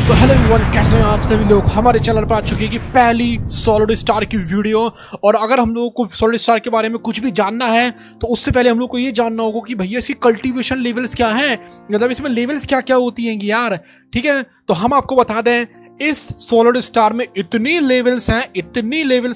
तो hello everyone, कैसे हैं आप सभी लोग। हमारे चैनल पर आ चुकी है कि पहली सॉलिड स्टार की वीडियो। और अगर हम लोगों को सॉलिड स्टार के बारे में कुछ भी जानना है तो उससे पहले हम लोग को ये जानना होगा कि भैया इसकी कल्टीवेशन लेवल्स क्या हैं, मतलब इसमें लेवल्स क्या क्या होती हैं यार। ठीक है, तो हम आपको बता दें इस सॉलिड स्टार में इतनी लेवल्स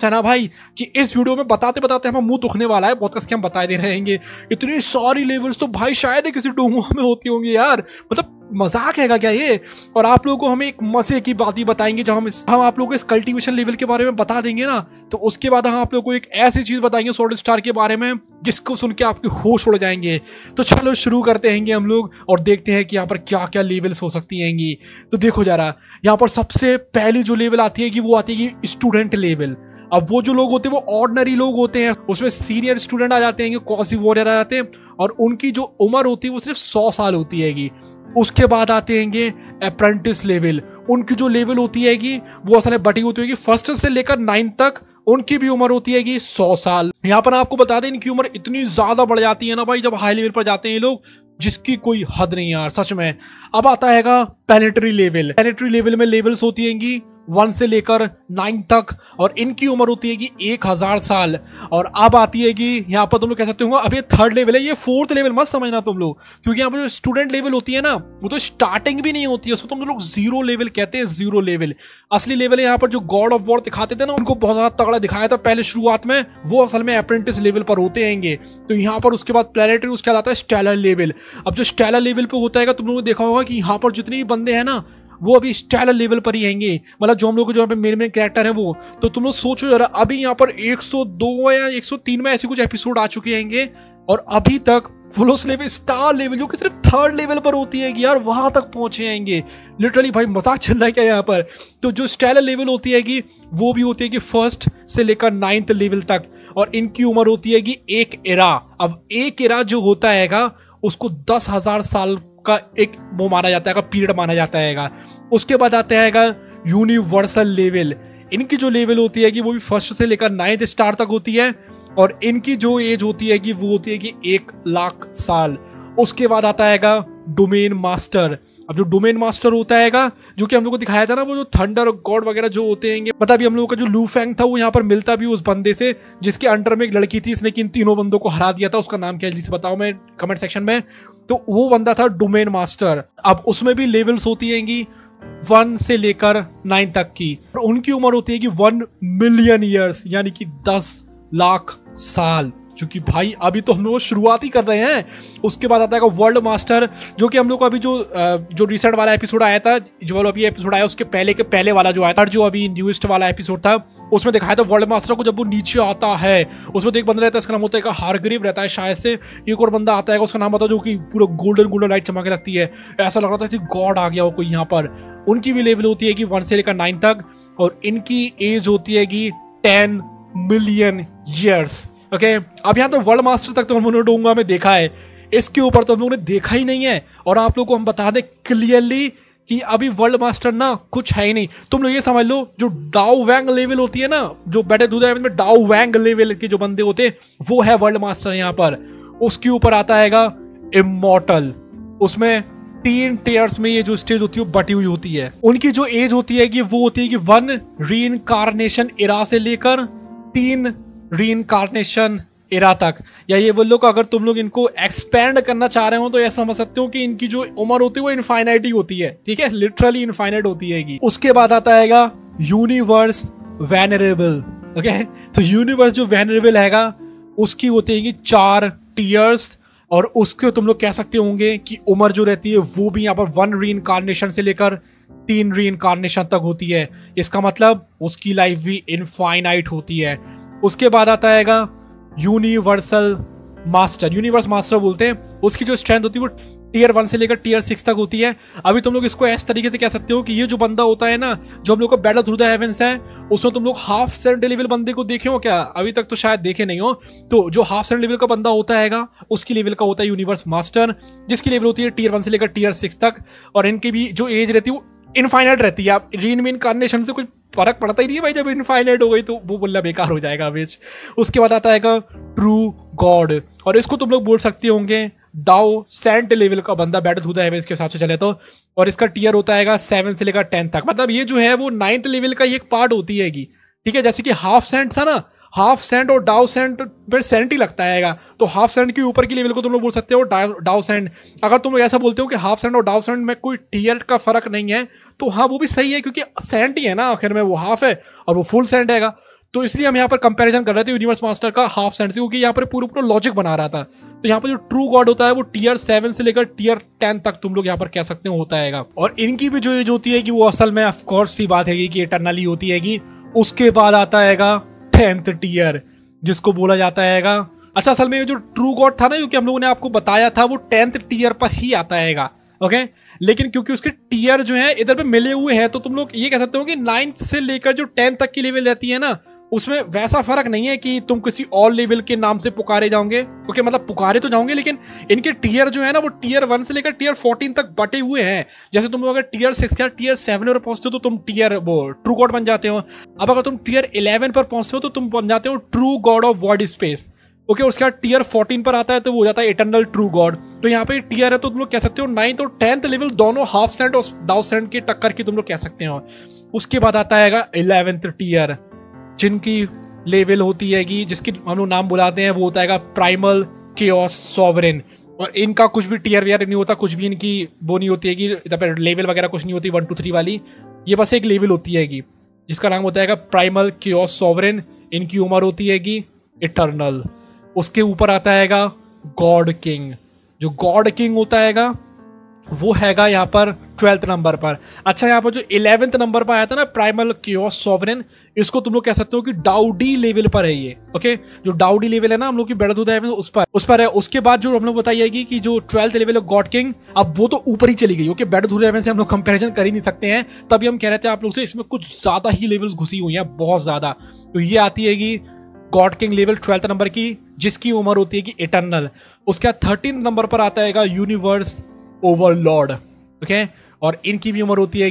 हैं ना भाई कि इस वीडियो में बताते बताते हमें मुंह दुखने वाला है। बहुत कसके हम बता दे रहेंगे, इतनी सारी लेवल्स तो भाई शायद ही किसी डोंगो में होती होंगी यार, मतलब मजाक हैगा क्या ये। और आप लोगों को हम एक मजे की बात ही बताएंगे जब हम आप लोगों को इस कल्टीवेशन लेवल के बारे में बता देंगे ना, तो उसके बाद हम आप लोगों को एक ऐसी चीज बताएंगे सॉलिड स्टार के बारे में जिसको सुन के आपके होश उड़ जाएंगे। तो चलो शुरू करते हैं हम लोग और देखते हैं कि यहाँ पर क्या क्या लेवल्स हो सकती हैं। तो देखो जरा, यहाँ पर सबसे पहली जो लेवल आती है कि वो आती है स्टूडेंट लेवल। अब वो जो लोग होते हैं वो ऑर्डिनरी लोग होते हैं, उसमें सीनियर स्टूडेंट आ जाते हैं, कॉसी वॉरियर आ जाते हैं और उनकी जो उम्र होती है वो सिर्फ 100 साल होती है। उसके बाद आते हैं अप्रेंटिस लेवल। उनकी जो लेवल होती है वो असल में बटी होती है फर्स्ट से लेकर 9 तक, उनकी भी उम्र होती है 100 साल। यहाँ पर आपको बता दें इनकी उम्र इतनी ज्यादा बढ़ जाती है ना भाई जब हाई लेवल पर जाते हैं ये लोग, जिसकी कोई हद नहीं यार सच में। अब आता है प्लैनेटरी लेवल। प्लैनेटरी लेवल में लेवल्स होती हैं 1 से लेकर 9 तक और इनकी उम्र होती है 1000 साल। और अब आती है यहाँ पर तुम लोग कह सकते हो अब ये 3rd लेवल है, ये 4th लेवल मत समझना तुम लोग, क्योंकि यहाँ पर जो स्टूडेंट लेवल होती है ना वो तो स्टार्टिंग भी नहीं होती है, उसको तुम लोग 0 लेवल कहते हैं। 0 लेवल असली लेवल है। यहाँ पर जो गॉड ऑफ वॉर दिखाते थे ना उनको बहुत ज्यादा तगड़ा दिखाया था पहले शुरुआत में, वो असल में अप्रेंटिस लेवल पर होते हैं। तो यहाँ पर उसके बाद प्लैनेटरी, उसके बाद आता है स्टेलर लेवल। अब जो स्टेलर लेवल पे होता है तुम लोगों ने देखा होगा कि यहाँ पर जितने भी बंदे हैं ना वो अभी स्टेलर लेवल पर ही आएंगे, मतलब जो हम लोग जो मेन कैरेक्टर है वो। तो तुम लोग सोचो जरा, अभी यहाँ पर 102 या 103 में ऐसे कुछ एपिसोड आ चुके हैं और अभी तक फुल उस लेवल स्टार लेवल जो कि सिर्फ 3rd लेवल पर होती है यार, वहां तक पहुंचे आएंगे। लिटरली भाई मजाक चल रहा है क्या यहाँ पर। तो जो स्टेलर लेवल होती है वो भी होती है 1st से लेकर 9th लेवल तक और इनकी उम्र होती है एक एरा। अब एक एरा जो होता है उसको 10,000 साल का एक वो माना जाता है, पीरियड माना जाता है। उसके बाद आता है यूनिवर्सल लेवल। इनकी जो लेवल होती है वो भी 1st से लेकर 9th स्टार तक होती है और इनकी जो एज होती है वो होती है 1 लाख साल। उसके बाद आता है डोमेन मास्टर। अब जो डोमेन मास्टर होता है जो कि हम लोग को दिखाया था ना, वो जो थंडर गॉड वगैरह जो होते हैं, पता भी हम लोगों का जो लू फैंग था वो यहाँ पर मिलता भी उस बंदे से जिसके अंडर में एक लड़की थी, इसने इन तीनों बंदों को हरा दिया था। उसका नाम क्या है जिसे बताओ मैं कमेंट सेक्शन में। तो वो बंदा था डोमेन मास्टर। अब उसमें भी लेवल्स होती है 1 से लेकर 9 तक की और उनकी उम्र होती है 1 मिलियन ईयर्स, यानी कि 10 लाख साल, जो कि भाई अभी तो हम लोग शुरुआत ही कर रहे हैं। उसके बाद आता है वर्ल्ड मास्टर, जो कि हम लोग को अभी जो रिसेंट वाला एपिसोड आया था, जो अभी एपिसोड आया उसके पहले के पहले वाला जो आया था, जो अभी न्यूएस्ट वाला एपिसोड था, उसमें दिखाया था वर्ल्ड मास्टर को जब वो नीचे आता है। उसमें तो एक बंदा रहता है, इसका नाम होता है हारग्रीव रहता है शायद से। एक और बंदा आता है उसका नाम होता है जो कि पूरा गोल्डन लाइट चमक लगती है, ऐसा लग रहा था गॉड आ गया वो कोई यहाँ पर। उनकी भी लेवल होती है 1 से लेकर 9 तक और इनकी एज होती है 10 मिलियन ईयर्स। ओके, अब यहाँ तो वर्ल्ड मास्टर तक तो हम लोगों ने डोंगा में देखा है, इसके ऊपर तो हम लोगों ने देखा ही नहीं है। और आप लोगों को हम बता दें क्लियरली कि अभी वर्ल्ड मास्टर ना कुछ है ही नहीं। तुम लोग ये समझ लो, जो डाओ वैंग लेवल होती है ना, जो बैठे दूधा में डाओ वैंग लेवल के जो बंदे होते हैं वो है वर्ल्ड मास्टर यहाँ पर। उसके ऊपर आता है इमॉर्टल। उसमें 3 टेयर्स में ये जो स्टेज होती है वो बटी हुई होती है। उनकी जो एज होती है वो होती है 1 रीइंकार्नेशन एरा से लेकर 3 रीइंकार्नेशन एरा तक। या ये बोल लो कि अगर तुम लोग इनको एक्सपेंड करना चाह रहे हो तो ऐसा समझ सकते हो कि इनकी जो उम्र होती है वो इनफाइनाइट ही होती है। ठीक है, लिटरली इनफाइनाइट होती है। उसके बाद आता है यूनिवर्स वेनरेबल। ओके, तो यूनिवर्स जो वेनरेबल है उसकी होती है 4 टीयर्स और उसके तुम लोग कह सकते होंगे कि उम्र जो रहती है वो भी यहाँ पर 1 रीइंकार्नेशन से लेकर 3 रीइंकार्नेशन तक होती है। इसका मतलब उसकी लाइफ भी इनफाइनाइट होती है। उसके बाद आता है यूनिवर्सल मास्टर। यूनिवर्स मास्टर बोलते हैं। उसकी जो स्ट्रेंथ होती है वो टियर 1 से लेकर टियर 6 तक होती है। अभी तुम लोग इसको इस तरीके से कह सकते हो कि ये जो बंदा होता है ना, जो हम लोग का बैटल थ्रू द हेवेंस है, उसमें तुम लोग हाफ सेंट लेवल बंदे को देखे हो क्या? अभी तक तो शायद देखे नहीं हो। तो जो हाफ सेंट लेवल का बंदा होता है उसकी लेवल का होता है यूनिवर्स मास्टर, जिसकी लेवल होती है टियर 1 से लेकर टियर 6 तक। और इनकी भी जो एज रहती है वो इनफाइनाइट रहती है। आप रीइंकार्नेशन से कुछ फर्क पड़ता ही नहीं है भाई, जब इनफाइनाइट हो गई तो वो बोलना बेकार हो जाएगा। उसके बाद आता है ट्रू गॉड, और इसको तुम लोग बोल सकते होंगे डाउ सेंट लेवल का बंदा बैटल थ्रू द हेवेंस के हिसाब से चले तो। और इसका टीयर होता है 7 से लेकर 10 तक, मतलब ये जो है वो 9th लेवल का एक पार्ट होती हैगी, ठीक है। जैसे कि हाफ सेंट था ना, हाफ सेंट और डाउ सेंट में सेंट ही लगता है, तो हाफ सेंट के ऊपर की लेवल को तुम लोग बोल सकते हो डाउ सेंट। अगर तुम लोग ऐसा बोलते हो कि हाफ सेंट और डाउ सेंट में कोई टीयर का फर्क नहीं है, तो हाँ वो भी सही है, क्योंकि सेंट ही है ना आखिर में, वो हाफ है और वो फुल सेंट हैगा। तो इसलिए हम यहाँ पर कंपैरिजन कर रहे थे यूनिवर्स मास्टर का हाफ सेंट से, क्योंकि यहाँ पर पूरा लॉजिक बना रहा था। तो यहाँ पर जो ट्रू गॉड होता है वो टीयर 7 से लेकर टीयर 10 तक तुम लोग यहाँ पर कह सकते हो होता है। और इनकी भी जो एज होती है कि वो असल में ऑफकोर्स सी बात है कि इटरनली होती है। उसके बाद आता है 10th टीयर, जिसको बोला जाता है अच्छा, असल में ये जो ट्रू गॉड था ना, क्योंकि हम लोगों ने आपको बताया था, वो 10th टीयर पर ही आता है, ओके। लेकिन क्योंकि उसके टीयर जो है इधर पे मिले हुए हैं, तो तुम लोग ये कह सकते हो कि 9th से लेकर जो 10 तक की लेवल रहती है ना, उसमें वैसा फर्क नहीं है कि तुम किसी और लेवल के नाम से पुकारे जाओगे, ओके। मतलब पुकारे तो जाओगे, लेकिन इनके टीयर जो है ना वो टीयर 1 से लेकर टीयर 14 तक बटे हुए हैं। जैसे तुम अगर टीयर 6 या टीयर 7 पर पहुंचते हो तो तुम टीयर वो ट्रू गॉड बन जाते हो। अब अगर तुम टीयर 11 पर पहुंचते हो तो तुम बन जाते हो true God of void space, okay. उसके बाद टीयर 14 पर आता है तो वो हो जाता है इटर्नल ट्रू गॉड। तो यहाँ पे टीयर है तो तुम लोग कह सकते हो 9th और 10th लेवल दोनों हाफ सेंट और डाउ सेंट की टक्कर की तुम लोग कह सकते हो। उसके बाद आता है 11th टीयर, जिनकी लेवल होती है कि जिसकी हम लोग नाम बुलाते हैं, वो होता है प्राइमल केओस सॉवरेन। और इनका कुछ भी टीयर वेयर नहीं होता, कुछ भी इनकी वो नहीं होती है कि इधर पर लेवल वगैरह कुछ नहीं होती 1 2 3 वाली। ये बस एक लेवल होती है जिसका नाम होता है प्राइमल केओस सॉवरेन। इनकी उम्र होती है इटर्नल। उसके ऊपर आता है गॉड किंग। जो गॉड किंग होता है वो हैगा यहाँ पर 12th नंबर पर। अच्छा, यहाँ पर जो 11th नंबर पर आया था ना प्राइमल केओस सॉवरेन, इसको तुम लोग कह सकते हो कि डाउडी लेवल पर है ये, ओके। जो डाउडी लेवल है ना हम लोग की बैटल थ्रू द हेवेंस उस पर है। उसके बाद जो हम लोग बताइएगी कि जो 12th लेवल है गॉड किंग, अब वो तो ऊपर ही चली गई, okay. Battle through the heavens से हम लोग कंपैरिजन कर ही नहीं सकते हैं, तभी हम कह रहे थे आप लोग से इसमें कुछ ज्यादा ही लेवल्स घुसी हुई हैं, बहुत ज्यादा। तो ये आती है God king level 12th number की, जिसकी उम्र होती है इटर्नल। उसके बाद 13th नंबर पर आता है यूनिवर्स ओवरलॉर्ड, ओके। और इनकी भी उम्र होती है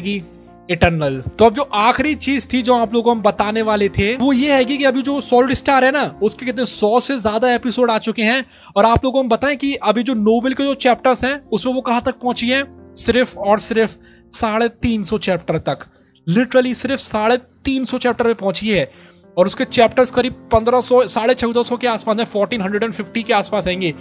इटर्नल। तो अब जो आखिरी चीज थी जो आप लोगों को हम बताने वाले थे, वो ये है कि अभी जो सॉलिड स्टार है ना, उसके कितने 100 से ज्यादा एपिसोड आ चुके हैं। और आप लोगों को हम बताएं कि अभी जो नोवेल के जो चैप्टर्स हैं उसमें वो कहां तक पहुंची है, सिर्फ और सिर्फ 350 चैप्टर तक। लिटरली सिर्फ 350 चैप्टर में पहुंची है। और उसके चैप्टर्स करीब 1500 1450 के आसपास है, 1450 के आसपास आएंगे।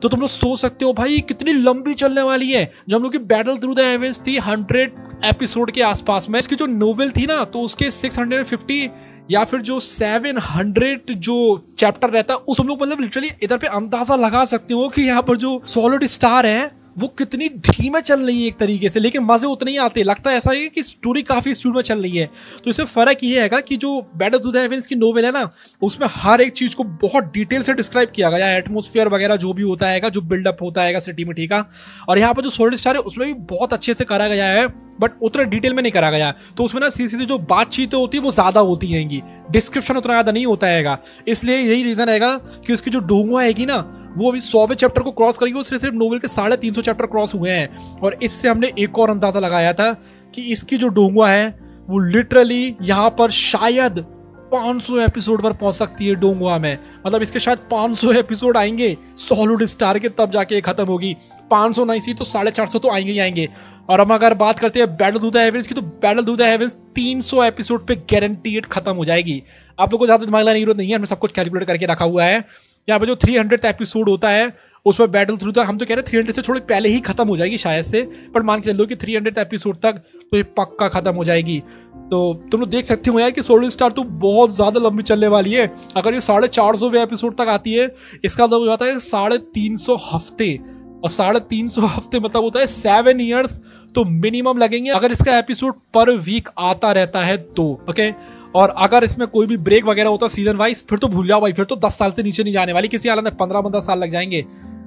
तो तुम लोग सोच सकते हो भाई कितनी लंबी चलने वाली है। जो हम लोग की बैटल थ्रू द हेवेंस थी 100 एपिसोड के आसपास में, इसकी जो नोवेल थी ना तो उसके 650 या फिर जो 700 जो चैप्टर रहता है, उस हम लोग मतलब लिटरली इधर पे अंदाजा लगा सकते हो कि यहाँ पर जो सॉलिड स्टार है वो कितनी धीमे चल रही है एक तरीके से, लेकिन मजे उतने ही आते। लगता है ऐसा है कि स्टोरी काफी स्पीड में चल रही है। तो इसमें फर्क ये है कि जो बैटल थ्रू द हेवेंस की नोवेल है ना, उसमें हर एक चीज को बहुत डिटेल से डिस्क्राइब किया गया है, एटमोस्फेयर वगैरह जो भी होता है, जो बिल्डअप होता है सिटी में, ठीक है। और यहाँ पर जो सॉलिड स्टार है उसमें भी बहुत अच्छे से करा गया है, बट उतना डिटेल में नहीं करा गया। तो उसमें ना सीधी जो बातचीत होती है वो ज्यादा होती हैगी, डिस्क्रिप्शन उतना ज्यादा नहीं होता है। इसलिए यही रीजन है कि उसकी जो डोंगुआ है ना, वो अभी 100वें चैप्टर को क्रॉस करेगी। उसने सिर्फ नोवेल के 350 चैप्टर क्रॉस हुए हैं। और इससे हमने एक और अंदाजा लगाया था कि इसकी जो डोंगुआ है वो लिटरली यहाँ पर शायद 500 एपिसोड पर पहुंच सकती है डोंगुआ में। मतलब इसके शायद 500 एपिसोड आएंगे सॉलिड स्टार के, तब जाके खत्म होगी। 500 नहीं सी तो 450 तो आएंगे ही आएंगे। और हम अगर बात करते हैं बैटल थ्रू द हेवेंस की, तो battle through the heavens 300 episode पे गारंटीड खत्म हो जाएगी। आप लोगों को ज्यादा दिमाग लगाने की जरूरत नहीं है, हमने सब कुछ कैलकुलेट करके रखा हुआ है। यहाँ पे जो 300th एपिसोड होता है उसमें बैटल थ्रू द, हम तो कह रहे हैं 300 से थोड़ी पहले ही खत्म हो जाएगी शायद से, पर मान के चलो कि 300th एपिसोड तक तो ये पक्का खत्म हो जाएगी। तो तुम लोग देख सकते हो यार कि सॉलिड स्टार तो बहुत ज्यादा लंबी चलने वाली है। अगर ये 450वें एपिसोड तक आती है, इसका मतलब हो जाता है 350 हफ्ते। और 350 हफ्ते मतलब होता है 7 ईयर्स तो मिनिमम लगेंगे, अगर इसका एपिसोड पर वीक आता रहता है तो, ओके। और अगर इसमें कोई भी ब्रेक वगैरह होता सीजन वाइज, फिर तो भूल जाओ भाई, फिर तो 10 साल से नीचे नहीं जाने वाली किसी हालत में, 15 साल लग जाएंगे।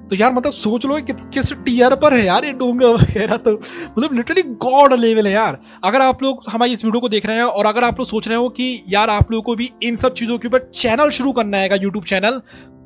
तो यार मतलब सोच लो किस टीयर पर है यार ये डोंगा वगैरह, तो मतलब लिटरली गॉड लेवल है यार। अगर आप लोग हमारी इस वीडियो को देख रहे हैं और अगर आप लोग सोच रहे हो कि यार आप लोगों को भी इन सब चीजों के ऊपर चैनल शुरू करना है, यूट्यूब चैनल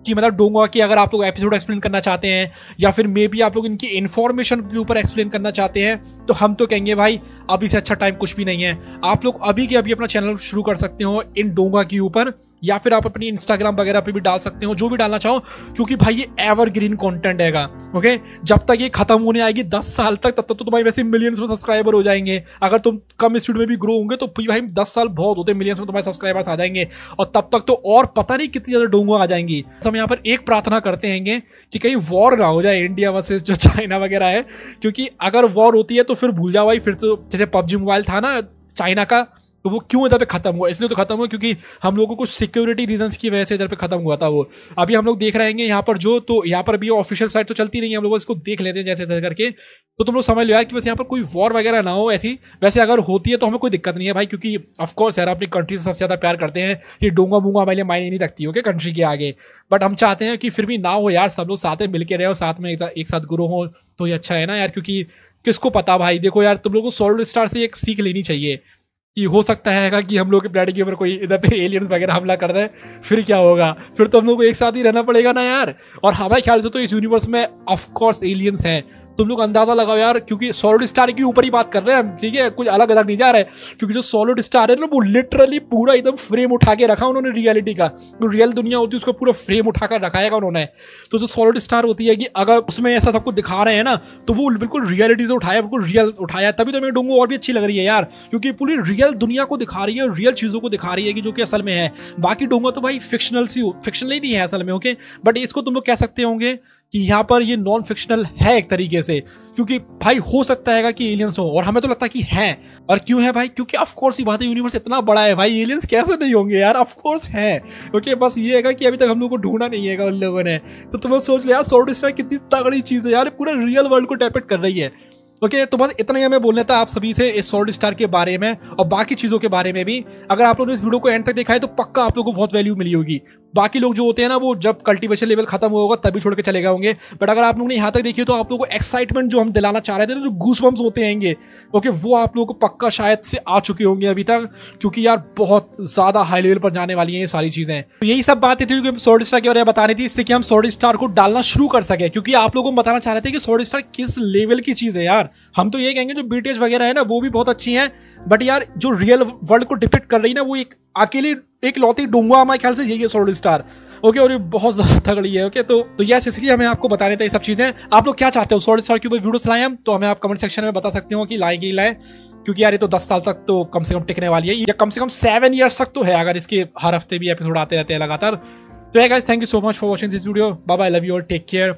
कि मतलब डोंगा की अगर आप लोग एपिसोड एक्सप्लेन करना चाहते हैं, या फिर मे बी आप लोग इनकी इन्फॉर्मेशन के ऊपर एक्सप्लेन करना चाहते हैं, तो हम तो कहेंगे भाई अभी से अच्छा टाइम कुछ भी नहीं है। आप लोग अभी के अभी अपना चैनल शुरू कर सकते हो इन डोंगा के ऊपर। या फिर आप अपनी इंस्टाग्राम वगैरह पे भी डाल सकते हो, जो भी डालना चाहो, क्योंकि भाई ये एवरग्रीन कंटेंट हैगा। ओके, जब तक ये खत्म होने आएगी 10 साल तक, तब तक तो तुम्हारे वैसे मिलियंस में सब्सक्राइबर हो जाएंगे। अगर तुम कम स्पीड में भी ग्रो होंगे तो भाई 10 साल बहुत होते हैं, मिलियंस में तुम्हारे सब्सक्राइबर्स आ जाएंगे, और तब तक तो और पता नहीं कितनी ज्यादा डोंगो आ जाएंगी। हम यहाँ पर एक प्रार्थना करते हैं कि कहीं वॉर ना हो जाए इंडिया वर्सेस जो चाइना वगैरह है, क्योंकि अगर वॉर होती है तो फिर भूल जाओ भाई, फिर तो जैसे पबजी मोबाइल था ना चाइना का, तो वो क्यों इधर पे खत्म हुआ? इसलिए तो खत्म हुआ क्योंकि हम लोगों को कुछ सिक्योरिटी रीजंस की वजह से इधर पे खत्म हुआ था वो। अभी हम लोग देख रहे हैं यहाँ पर जो, तो यहाँ पर भी ऑफिशियल साइट तो चलती नहीं है, हम लोग इसको देख लेते हैं जैसे तैसे करके। तो तुम लोग समझ लो यार कि बस यहाँ पर कोई वॉर वगैरह ना हो ऐसी। वैसे अगर होती है तो हमें कोई दिक्कत नहीं है भाई, क्योंकि ऑफकोर्स यार अपनी कंट्री से सबसे ज़्यादा प्यार करते हैं, ये डोंगा बूंगा हमारे लिए मायने नहीं रखती है कंट्री के आगे। बट हम चाहते हैं कि फिर भी ना हो यार, सब लोग साथ में मिलकर रहे और साथ में एक साथ ग्रो हो, तो ये अच्छा है ना यार। क्योंकि किसको पता भाई, देखो यार तुम लोगों को सॉलिड स्टार से एक सीख लेनी चाहिए कि हो सकता है कि हम लोग के प्लेनेट के ऊपर कोई इधर पे एलियंस वगैरह हमला कर रहे हैं, फिर क्या होगा? फिर तो हम लोग को एक साथ ही रहना पड़ेगा ना यार। और हमारे ख्याल से तो इस यूनिवर्स में ऑफ कोर्स एलियंस हैं, तुम लोग अंदाजा लगाओ यार, क्योंकि सॉलिड स्टार के ऊपर ही बात कर रहे हैं हम, ठीक है, कुछ अलग अलग नहीं जा रहा है। क्योंकि जो सॉलिड स्टार है ना, वो लिटरली पूरा एकदम फ्रेम उठा के रखा उन्होंने रियलिटी का, जो रियल दुनिया होती है उसको पूरा फ्रेम उठा कर रखाएगा उन्होंने। तो जो सॉलिड स्टार होती है कि अगर उसमें ऐसा सब कुछ दिखा रहे हैं ना, तो वो बिल्कुल रियलिटी से उठाया, बिल्कुल रियल उठाया, तभी तो मेरे डोंगो और भी अच्छी लग रही है यार, क्योंकि पूरी रियल दुनिया को दिखा रही है, रियल चीजों को दिखा रही है कि जो कि असल में है। बाकी डोंगो तो भाई फिक्शनल ही नहीं है असल में। ओके, बट इसको तुम लोग कह सकते होंगे कि यहाँ पर ये नॉन फिक्शनल है एक तरीके से, क्योंकि भाई हो सकता है कि एलियंस हो, और हमें तो लगता है कि हैं। और क्यों है भाई? क्योंकि ऑफ कोर्स ये बात है, यूनिवर्स इतना बड़ा है भाई, एलियंस कैसे नहीं होंगे यार, ऑफ कोर्स है। ओके, बस ये है कि अभी तक हम लोग को ढूंढा नहीं है उन लोगों ने। तो तुम लोग सोच लो यार, सॉलिड स्टार कितनी तगड़ी चीज है यार, पूरा रियल वर्ल्ड को डेपिक्ट कर रही है। ओके, तो बस इतना ही हमें बोलना था आप सभी से इस सॉलिड स्टार के बारे में और बाकी चीज़ों के बारे में भी। अगर आप लोगों ने इस वीडियो को एंड तक देखा है तो पक्का आप लोगों को बहुत वैल्यू मिली होगी। बाकी लोग जो होते हैं ना, वो जब कल्टीवेशन लेवल खत्म होगा तभी छोड़ के चले गए होंगे। बट अगर आप लोगों ने यहाँ तक देखी तो आप लोगों को एक्साइटमेंट जो हम दिलाना चाह रहे थे, जो गूसबम्स होते हैं, ओके, वो आप लोगों को पक्का शायद से आ चुके होंगे अभी तक, क्योंकि यार बहुत ज़्यादा हाई लेवल पर जाने वाली हैं ये सारी चीज़ें। तो यही सब बातें थी जो सॉलिड स्टार के बारे में बतानी थी, इससे कि हम सॉलिड स्टार को डालना शुरू कर सके, क्योंकि आप लोगों को बताना चाह रहे थे कि सॉलिड स्टार किस लेवल की चीज़ है यार। हम तो ये कहेंगे जो बीटीएस वगैरह है ना, वो भी बहुत अच्छी हैं, बट यार जो रियल वर्ल्ड को डिपिक्ट कर रही है ना, वो एक अकेली एक लौती डोंगा हमारे ख्याल से यही है सॉलिड स्टार। ओके, और ये बहुत ज्यादा तगड़ी है। ओके, तो यस, इसलिए हमें आपको बताने थे ये सब चीजें। आप लोग क्या चाहते हो सॉलिड स्टार के ऊपर वीडियोस लाएं हम, तो हमें आप कमेंट सेक्शन में बता सकते हो कि लाएं कि लाएं, क्योंकि यार ये तो 10 साल तक तो कम से कम टिकने वाली है, या कम से कम 7 ईयर्स तक तो है, अगर इसके हर हफ्ते भी एपिसोड आते रहते हैं लगातार। तो है guys, thank you so much for watching this video. Bye bye, love you all, take care.